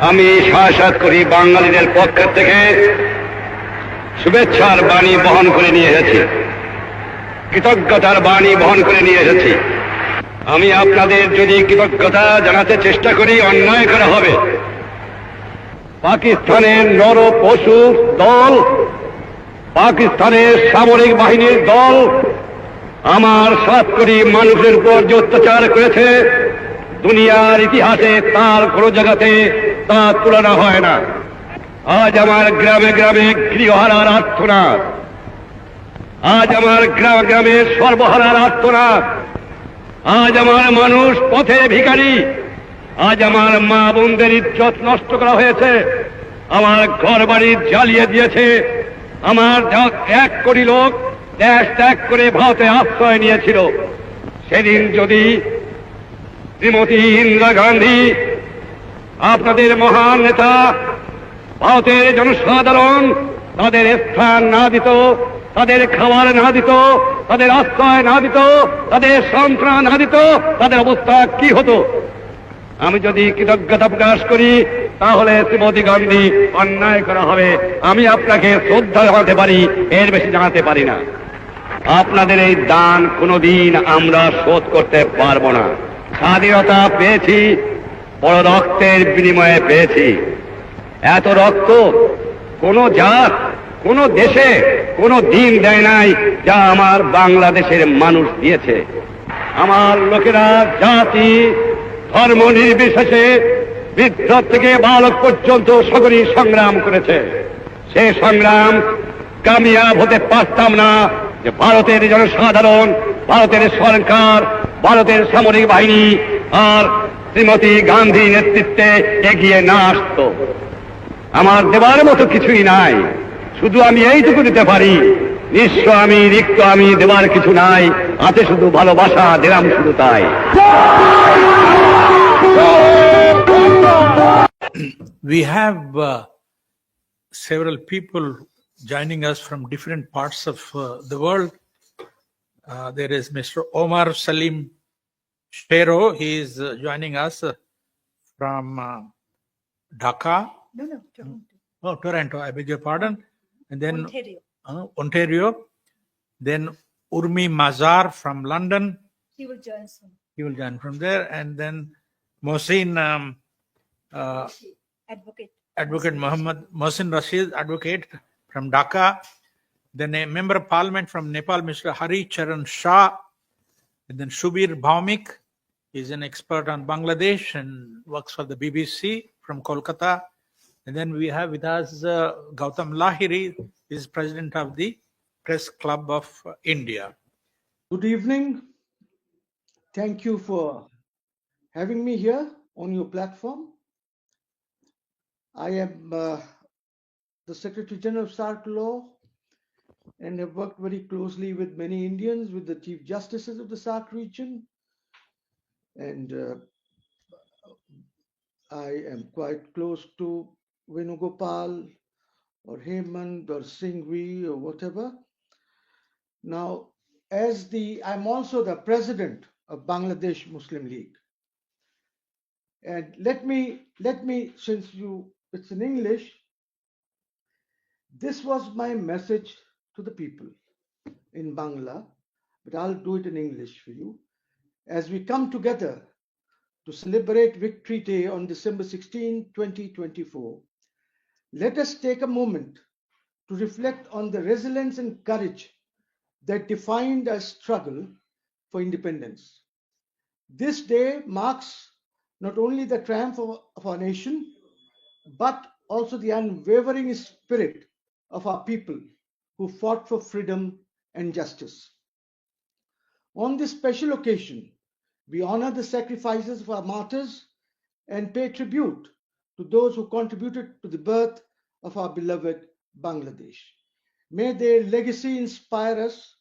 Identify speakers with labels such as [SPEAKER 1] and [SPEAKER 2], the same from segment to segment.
[SPEAKER 1] আমি শাসাত করি বাঙালিদের পক্ষ থেকে শুভেচ্ছার বাণী বহন করে নিয়ে এসেছি, কৃতজ্ঞতার বাণী বহন করে নিয়ে এসেছি। আমি আপনাদের যদি কৃতজ্ঞতা জানাতে চেষ্টা করি, অন্যায় করা হবে। পাকিস্তানের নর পশু দল, পাকিস্তানের সামরিক বাহিনীর দল আমার 7 কোটি মানুষের উপর যে অত্যাচার করেছে, দুনিয়ার ইতিহাসে তার কোন জায়গাতে তা তুলনা হয় না। আজ আমার গ্রামে গ্রামে গৃহহারার আর্তনাদ, আজ আমার গ্রামে গ্রামে সর্বহারার আর্তনাদ, আজ আমার মানুষ পথে ভিখারি, আজ আমার মা বোনদের ইজ্জত নষ্ট করা হয়েছে, আমার ঘর বাড়ি জ্বালিয়ে দিয়েছে। আমার 1 কোটি লোক দেশ ত্যাগ করে ভারতে আশ্রয় নিয়েছিল। সেদিন যদি শ্রীমতী ইন্দিরা গান্ধী, আপনাদের মহান নেতা, ভারতের জনসাধারণ তাদের স্থান না দিত, তাদের খাবার না দিত, তাদের আশ্রয় না দিত, তাদের সন্ত্রাস না দিত, তাদের অবস্থা কি হতো? আমি যদি কৃতজ্ঞতা প্রকাশ করি, তাহলে শ্রীমতী গান্ধী অন্যায় করা হবে। আমি আপনাকে শ্রদ্ধা জানাতে পারি, এর বেশি জানাতে পারি না। আপনাদের এই দান কোনোদিন আমরা শোধ করতে পারবো না। স্বাধীনতা পেয়েছি বড় রক্তের বিনিময়ে পেয়েছি। এত রক্ত কোন জাত, কোন দেশে কোন দিন দেয় নাই যা আমার বাংলাদেশের মানুষ দিয়েছে। আমার লোকেরা জাতি ধর্ম নির্বিশেষে বৃদ্ধ থেকে বালক পর্যন্ত সকলেই সংগ্রাম করেছে। সে সংগ্রাম কামিয়াব হতে পারতাম না যে ভারতের জনসাধারণ, ভারতের সরকার, ভারতের সামরিক বাহিনী আর শ্রীমতী গান্ধী নেতৃত্বে এগিয়ে না আসতো। আমার দেবার মতো কিছুই নাই, শুধু আমি এইটুকু দিতে পারি। নিঃস্ব আমি, রিক্ত আমি, দেবার কিছু নাই, আছে শুধু ভালোবাসা, দিলাম শুধু তাই।
[SPEAKER 2] We have several people joining us from different parts of the world. There is Mr. Omar Salim Shero. He is joining us from Dhaka.
[SPEAKER 3] No, Toronto.
[SPEAKER 2] Oh, Toronto. I beg your pardon. And then
[SPEAKER 3] Ontario.
[SPEAKER 2] Ontario. Then Urmi Mazar from London.
[SPEAKER 3] He will join soon.
[SPEAKER 2] He will join from there. And then Mohsin Advocate Muhammad Mohsin Rashid, advocate from Dhaka. Then a member of parliament from Nepal, Mr. Hari Charan Shah. And then Shubir Bhaumik is an expert on Bangladesh and works for the BBC from Kolkata. And then we have with us Gautam Lahiri, is president of the Press Club of India.
[SPEAKER 4] Good evening. Thank you for having me here on your platform. I am the Secretary General of SARC Law and have worked very closely with many Indians, with the Chief Justices of the SARC region. And I am quite close to Venugopal or Hemant or Singhvi or whatever. Now, I'm also the president of Bangladesh Muslim League. And let me, since it's in English, this was my message to the people in Bangla, but I'll do it in English for you. As we come together to celebrate Victory Day on December 16, 2024, let us take a moment to reflect on the resilience and courage that defined our struggle for independence. This day marks not only the triumph of our nation, but also the unwavering spirit of our people who fought for freedom and justice. On this special occasion, we honor the sacrifices of our martyrs and pay tribute to those who contributed to the birth of our beloved Bangladesh. May their legacy inspire us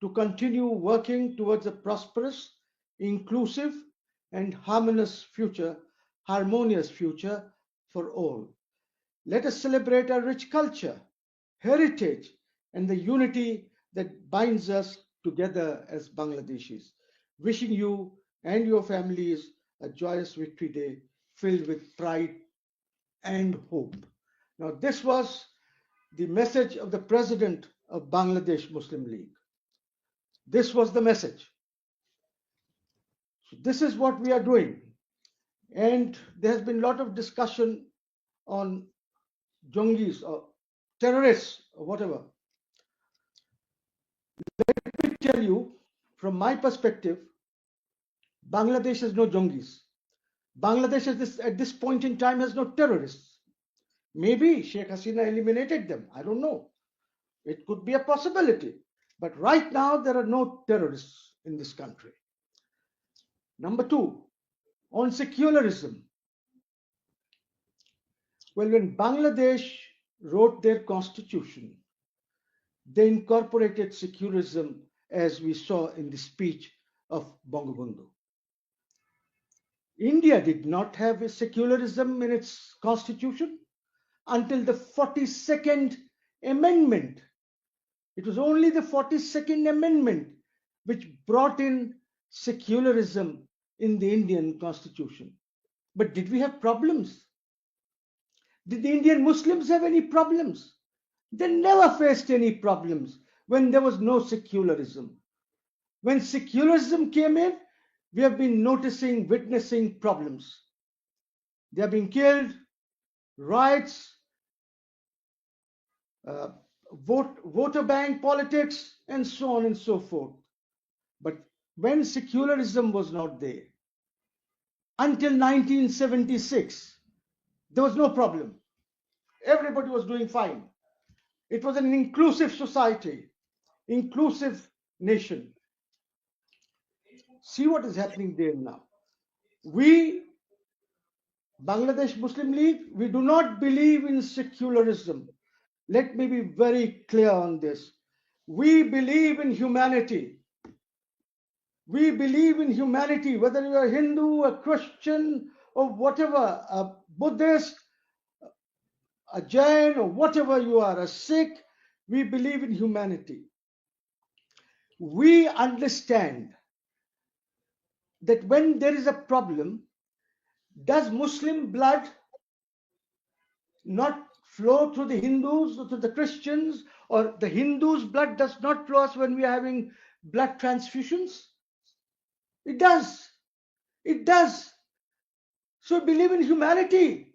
[SPEAKER 4] to continue working towards a prosperous, inclusive, and harmonious future for all. Let us celebrate our rich culture, heritage, and the unity that binds us together as Bangladeshis. Wishing you and your families a joyous Victory Day filled with pride and hope. Now, this was the message of the president of Bangladesh Muslim League. This was the message. So this is what we are doing. And there has been a lot of discussion on Jongis or terrorists or whatever. Let me tell you, from my perspective, Bangladesh has no Jongis. Bangladesh at this point in time has no terrorists. Maybe Sheikh Hasina eliminated them. I don't know. It could be a possibility. But right now, there are no terrorists in this country. Number two, on secularism. Well, when Bangladesh wrote their constitution, they incorporated secularism as we saw in the speech of Bangabandhu. India did not have a secularism in its constitution until the 42nd Amendment. It was only the 42nd Amendment which brought in secularism in the Indian constitution. But did we have problems? Did the Indian Muslims have any problems? They never faced any problems when there was no secularism. When secularism came in, we have been witnessing problems. They are being killed, riots, voter bank politics, and so on and so forth. But when secularism was not there, until 1976, there was no problem. Everybody was doing fine. It was an inclusive society, inclusive nation. See what is happening there now. We, Bangladesh Muslim League, we do not believe in secularism. Let me be very clear on this. We believe in humanity. We believe in humanity, whether you are Hindu, a Christian, or whatever, a Buddhist, a Jain, or whatever you are, a Sikh, we believe in humanity. We understand that when there is a problem, does Muslim blood not flow through the Hindus or to the Christians, or the Hindus' blood does not flow us when we are having blood transfusions? It does. It does. So believe in humanity.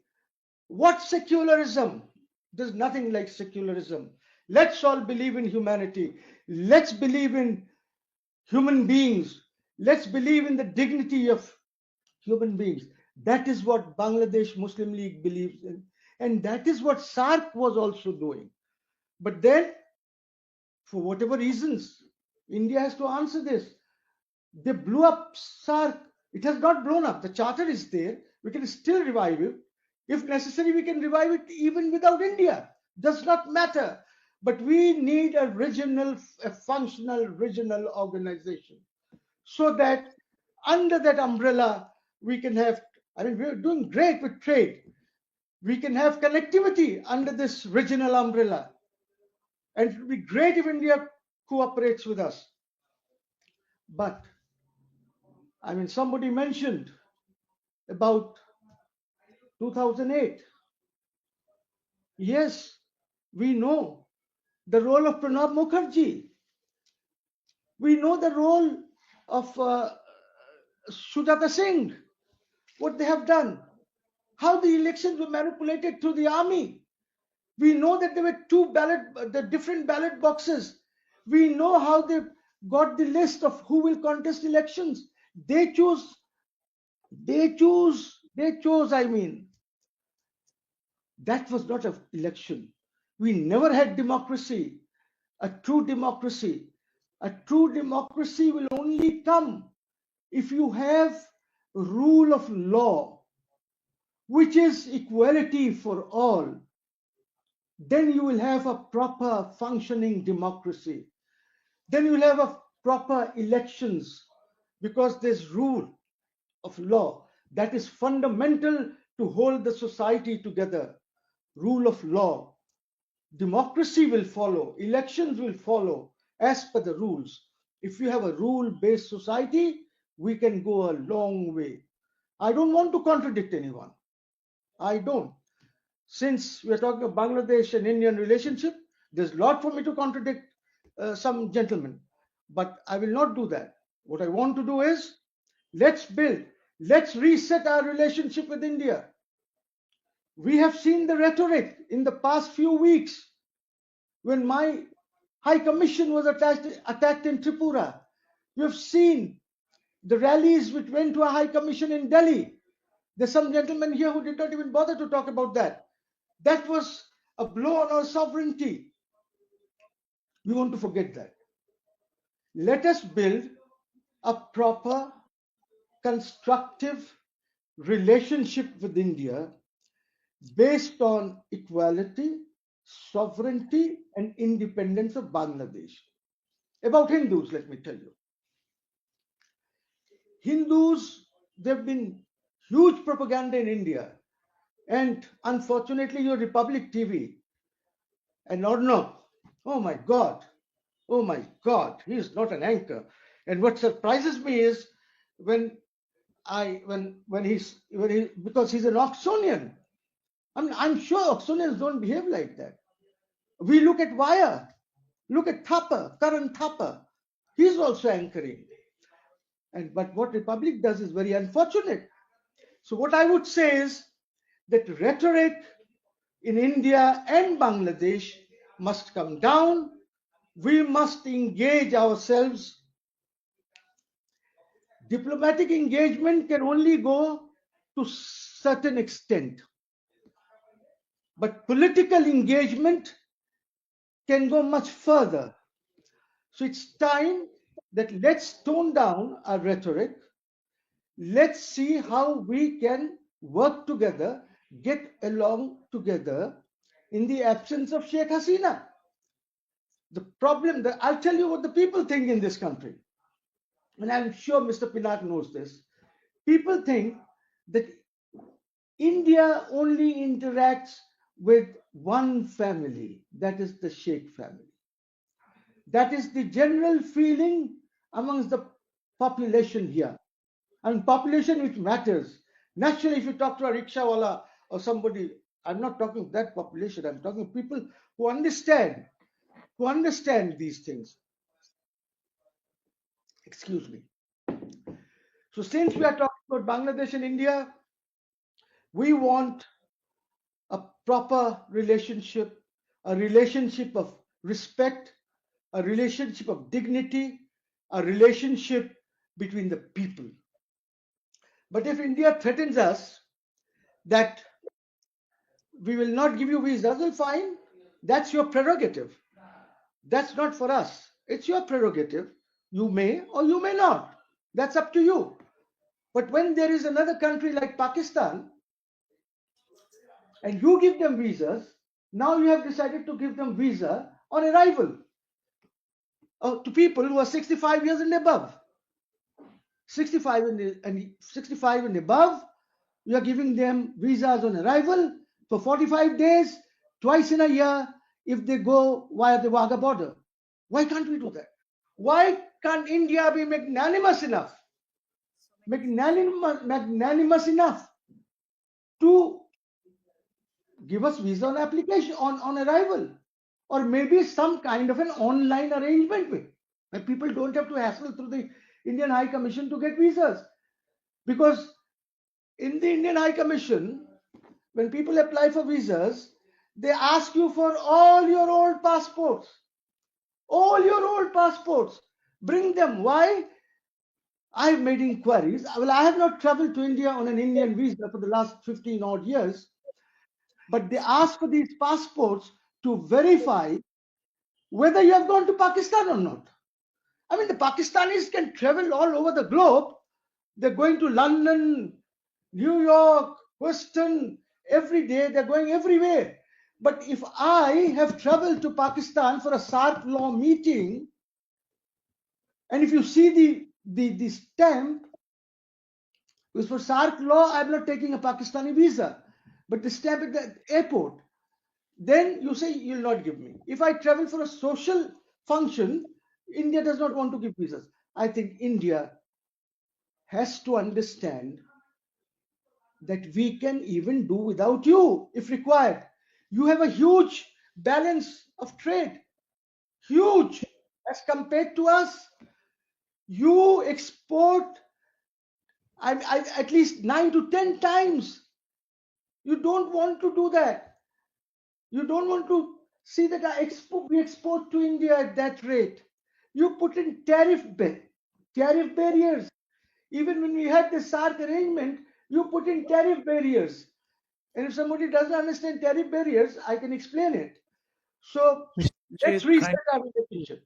[SPEAKER 4] What secularism? There's nothing like secularism. Let's all believe in humanity. Let's believe in human beings. Let's believe in the dignity of human beings. That is what Bangladesh Muslim League believes in. And that is what SARC was also doing. But then, for whatever reasons, India has to answer this. They blew up SARC. It has not blown up. The charter is there. We can still revive it. If necessary, we can revive it even without India. Does not matter. But we need a functional regional organization, so that under that umbrella, we can have, we're doing great with trade. We can have connectivity under this regional umbrella. And it would be great if India cooperates with us. But, somebody mentioned about 2008. Yes, we know the role of Pranab Mukherjee. We know the role of Sujata Singh, what they have done, how the elections were manipulated through the army. We know that there were the different ballot boxes. We know how they got the list of who will contest elections. They chose. That was not an election. We never had democracy, a true democracy. A true democracy will only come if you have rule of law, which is equality for all. Then you will have a proper functioning democracy. Then you will have a proper elections, because there's rule of law that is fundamental to hold the society together. Rule of law. Democracy will follow. Elections will follow as per the rules. If you have a rule-based society, we can go a long way. I don't want to contradict anyone. I don't. since we're talking of Bangladesh and Indian relationship, there's a lot for me to contradict some gentlemen, but I will not do that. What I want to do is, let's reset our relationship with India. We have seen the rhetoric in the past few weeks when my High Commission was attacked in Tripura. We have seen the rallies which went to a High Commission in Delhi. There's some gentlemen here who did not even bother to talk about that. That was a blow on our sovereignty. We want to forget that. Let us build a proper, constructive relationship with India based on equality, sovereignty, and independence of Bangladesh. About Hindus, let me tell you. Hindus, there have been huge propaganda in India. And unfortunately, your Republic TV and Arnab, oh my God, he is not an anchor. And what surprises me is when he's because he's an Oxonian. I'm sure Oxonians don't behave like that. We look at Wire, look at Thapa, Karan Thapa. He's also anchoring. But what Republic does is very unfortunate. So what I would say is that rhetoric in India and Bangladesh must come down. We must engage ourselves. Diplomatic engagement can only go to certain extent. But political engagement can go much further. So it's time that let's tone down our rhetoric. Let's see how we can work together, get along together in the absence of Sheikh Hasina. The problem that I'll tell you what the people think in this country, and I'm sure Mr. Pinat knows this. People think that India only interacts with one family, that is the Sheikh family. That is the general feeling amongst the population here. And population which matters. Naturally, if you talk to a rickshawala or somebody, I'm not talking that population, I'm talking people who understand these things. Excuse me. So since we are talking about Bangladesh and India, we want a proper relationship, a relationship of respect, a relationship of dignity, a relationship between the people. But if India threatens us that we will not give you visas, well, fine. That's your prerogative. That's not for us. It's your prerogative. You may or you may not. That's up to you. But when there is another country like Pakistan and you give them visas, now you have decided to give them visa on arrival to people who are 65 years and above. 65 and above, you are giving them visas on arrival for 45 days, twice in a year, if they go via the Wagah border. Why can't we do that? Why can't India be magnanimous enough to give us visa on application, on arrival, or maybe some kind of an online arrangement with, where people don't have to hassle through the Indian High Commission to get visas. Because in the Indian High Commission, when people apply for visas, they ask you for all your old passports. All your old passports. Bring them. Why? I've made inquiries. Well, I have not traveled to India on an Indian visa for the last 15 odd years. But they ask for these passports to verify whether you have gone to Pakistan or not. I mean, the Pakistanis can travel all over the globe. They're going to London, New York, Houston, every day. They're going everywhere. But if I have traveled to Pakistan for a SARC law meeting, and if you see the stamp, because for SARC law, I'm not taking a Pakistani visa, but the stamp at the airport, then you say you'll not give me. If I travel for a social function, India does not want to give visas. I think India has to understand that we can even do without you if required. You have a huge balance of trade, huge as compared to us. You export at least 9 to 10 times. You don't want to do that. You don't want to see that we export to India at that rate. You put in tariff barriers. Even when we had the SARC arrangement, you put in tariff barriers. And if somebody doesn't understand tariff barriers, I can explain it. So
[SPEAKER 2] Mr.
[SPEAKER 4] let's
[SPEAKER 2] Rashid,
[SPEAKER 4] reset our relationship.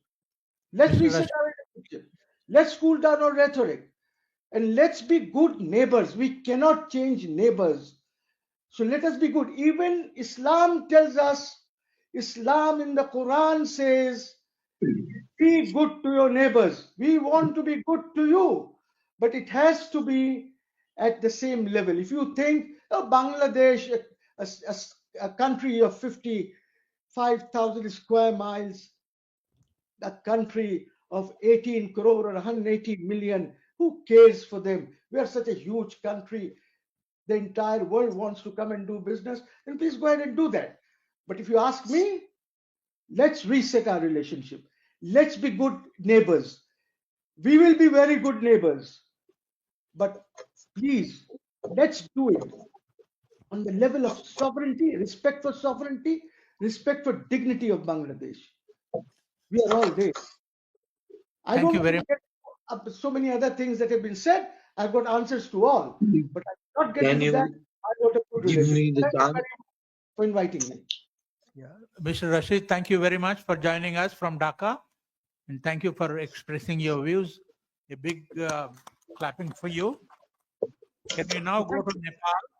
[SPEAKER 4] Let's
[SPEAKER 2] Mr.
[SPEAKER 4] reset
[SPEAKER 2] Rashid.
[SPEAKER 4] our relationship. Let's cool down our rhetoric. And let's be good neighbors. We cannot change neighbors. So let us be good. Even Islam tells us, Islam in the Quran says, be good to your neighbors. We want to be good to you, but it has to be at the same level. If you think Bangladesh, a country of 55,000 square miles, a country of 18 crore or 180 million, who cares for them? We are such a huge country. The entire world wants to come and do business, then please go ahead and do that. But if you ask me, let's reset our relationship. Let's be good neighbors. We will be very good neighbors. But please, let's do it on the level of sovereignty, respect for dignity of Bangladesh. We are all there. I
[SPEAKER 2] Thank
[SPEAKER 4] don't
[SPEAKER 2] you very
[SPEAKER 4] want to get up so many other things that have been said. I've got answers to all, but I will not get
[SPEAKER 5] Can
[SPEAKER 4] into
[SPEAKER 5] you
[SPEAKER 4] that. I got a good
[SPEAKER 5] give me
[SPEAKER 4] relationship.
[SPEAKER 5] the
[SPEAKER 4] Thank you
[SPEAKER 5] chance?
[SPEAKER 4] very much for inviting me.
[SPEAKER 2] Yeah. Mr. Rashid, thank you very much for joining us from Dhaka. And thank you for expressing your views. A big clapping for you. Can we now go to Nepal?